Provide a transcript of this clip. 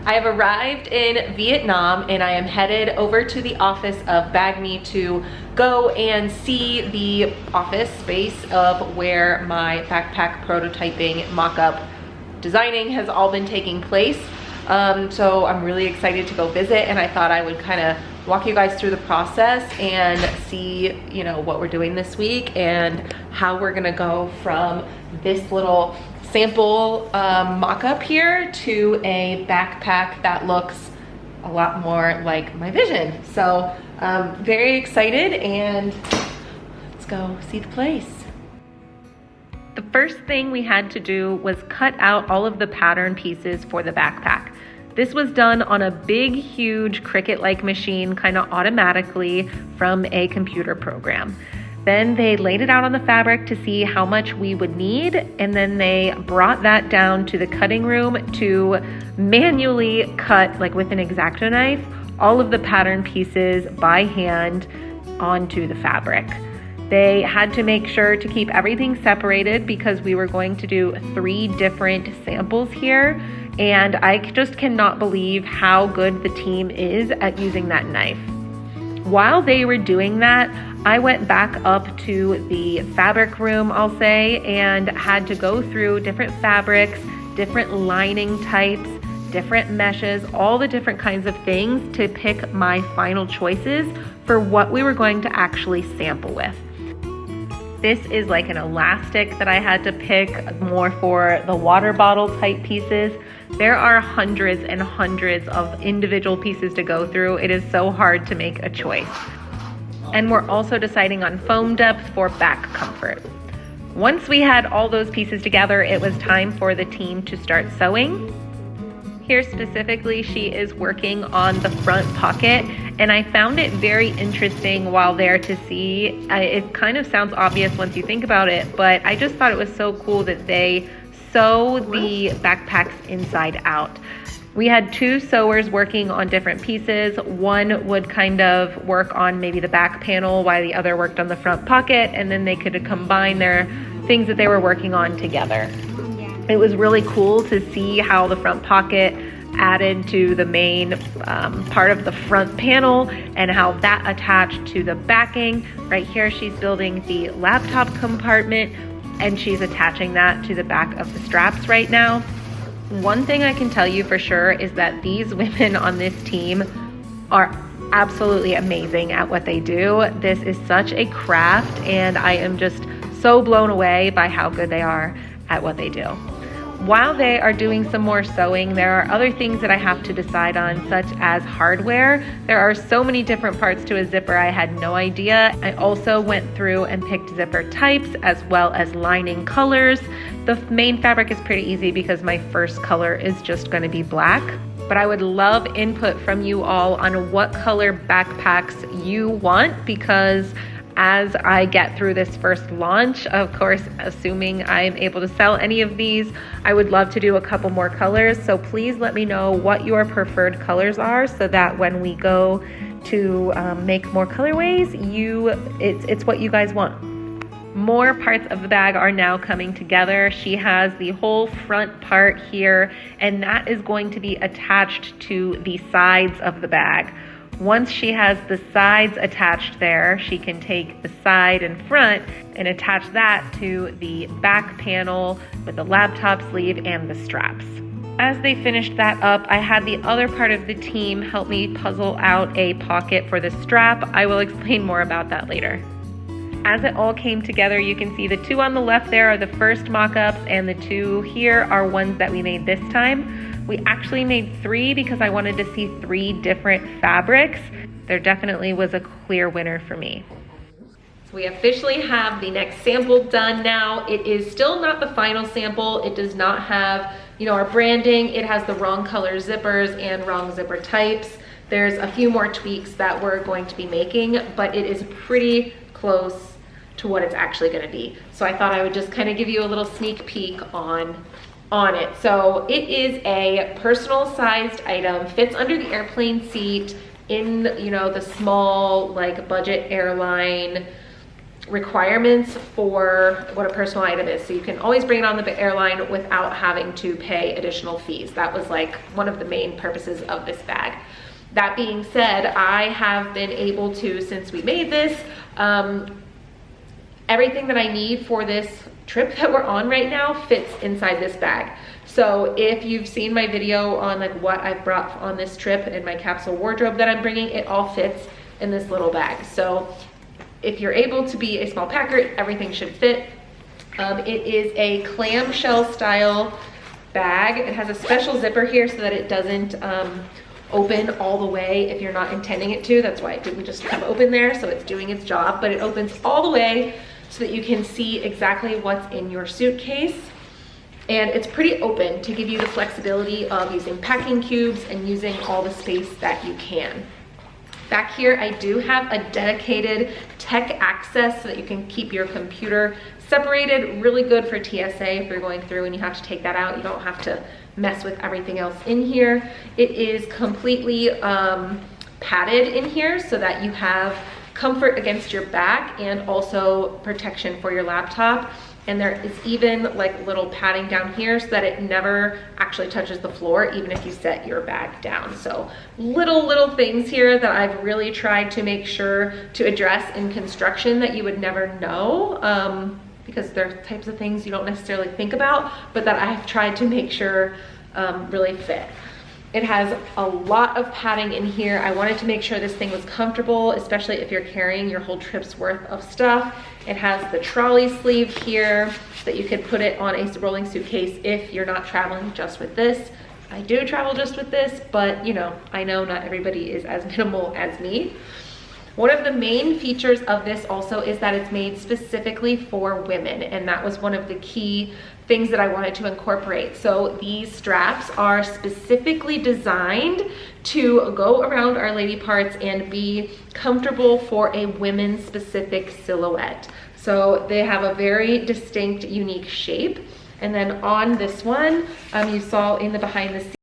I have arrived in Vietnam and I am headed over to the office of BAGME to go and see the office space of where my backpack prototyping mock-up designing has all been taking place. So I'm really excited to go visit, and I thought I would kind of walk you guys through the process and see, you know, what we're doing this week and how we're gonna go from this little sample mock-up here to a backpack that looks a lot more like my vision. So very excited, and let's go see the place. The first thing we had to do was cut out all of the pattern pieces for the backpack. This was done on a big, huge Cricut-like machine, kind of automatically from a computer program. Then they laid it out on the fabric to see how much we would need, and then they brought that down to the cutting room to manually cut, like with an X-Acto knife, all of the pattern pieces by hand onto the fabric. They had to make sure to keep everything separated because we were going to do 3 different samples here, and I just cannot believe how good the team is at using that knife. While they were doing that, I went back up to the fabric room, I'll say, and had to go through different fabrics, different lining types, different meshes, all the different kinds of things to pick my final choices for what we were going to actually sample with. This is like an elastic that I had to pick more for the water bottle type pieces. There are hundreds and hundreds of individual pieces to go through. It is so hard to make a choice. And we're also deciding on foam depth for back comfort. Once we had all those pieces together, it was time for the team to start sewing. Here specifically, she is working on the front pocket, and I found it very interesting while there to see. It kind of sounds obvious once you think about it, but I just thought it was so cool that they sew the backpacks inside out. We had 2 sewers working on different pieces. One would kind of work on maybe the back panel while the other worked on the front pocket, and then they could combine their things that they were working on together. It was really cool to see how the front pocket added to the main part of the front panel and how that attached to the backing. Right here, she's building the laptop compartment, and she's attaching that to the back of the straps right now. One thing I can tell you for sure is that these women on this team are absolutely amazing at what they do. This is such a craft, and I am just so blown away by how good they are at what they do. While they are doing some more sewing, there are other things that I have to decide on, such as hardware. There are so many different parts to a zipper, I had no idea. I also went through and picked zipper types as well as lining colors. The main fabric is pretty easy because my first color is just going to be black. But I would love input from you all on what color backpacks you want, because as I get through this first launch, of course, assuming I'm able to sell any of these, I would love to do a couple more colors. So please let me know what your preferred colors are so that when we go to make more colorways, it's what you guys want. More parts of the bag are now coming together. She has the whole front part here, and that is going to be attached to the sides of the bag. Once she has the sides attached there, she can take the side and front and attach that to the back panel with the laptop sleeve and the straps. As they finished that up, I had the other part of the team help me puzzle out a pocket for the strap. I will explain more about that later. As it all came together, you can see the 2 on the left there are the first mock-ups, and the 2 here are ones that we made this time. We actually made 3 because I wanted to see 3 different fabrics. There definitely was a clear winner for me. So we officially have the next sample done now. It is still not the final sample. It does not have, our branding. It has the wrong color zippers and wrong zipper types. There's a few more tweaks that we're going to be making, but it is pretty close to what it's actually going to be. So I thought I would just kind of give you a little sneak peek on it. So it is a personal sized item, fits under the airplane seat in, the small like budget airline requirements for what a personal item is. So you can always bring it on the airline without having to pay additional fees. That was like one of the main purposes of this bag. That being said, I have been able to, since we made this, everything that I need for this trip that we're on right now fits inside this bag. So if you've seen my video on like what I've brought on this trip and my capsule wardrobe that I'm bringing, it all fits in this little bag. So if you're able to be a small packer, everything should fit. It is a clamshell style bag. It has a special zipper here so that it doesn't open all the way if you're not intending it to. That's why it didn't just come open there, so it's doing its job, but it opens all the way so that you can see exactly what's in your suitcase. And it's pretty open to give you the flexibility of using packing cubes and using all the space that you can. Back here, I do have a dedicated tech access so that you can keep your computer separated. Really good for TSA if you're going through and you have to take that out. You don't have to mess with everything else in here. It is completely padded in here so that you have comfort against your back and also protection for your laptop. And there is even like little padding down here so that it never actually touches the floor, even if you set your bag down. So little things here that I've really tried to make sure to address in construction that you would never know, because they're types of things you don't necessarily think about, but that I've tried to make sure really fit. It has a lot of padding in here. I wanted to make sure this thing was comfortable, especially if you're carrying your whole trip's worth of stuff. It has the trolley sleeve here so that you could put it on a rolling suitcase if you're not traveling just with this. I do travel just with this, but you know, I know not everybody is as minimal as me. One of the main features of this also is that it's made specifically for women, and that was one of the key things that I wanted to incorporate. So these straps are specifically designed to go around our lady parts and be comfortable for a women's specific silhouette. So they have a very distinct, unique shape. And then on this one, you saw in the behind the scenes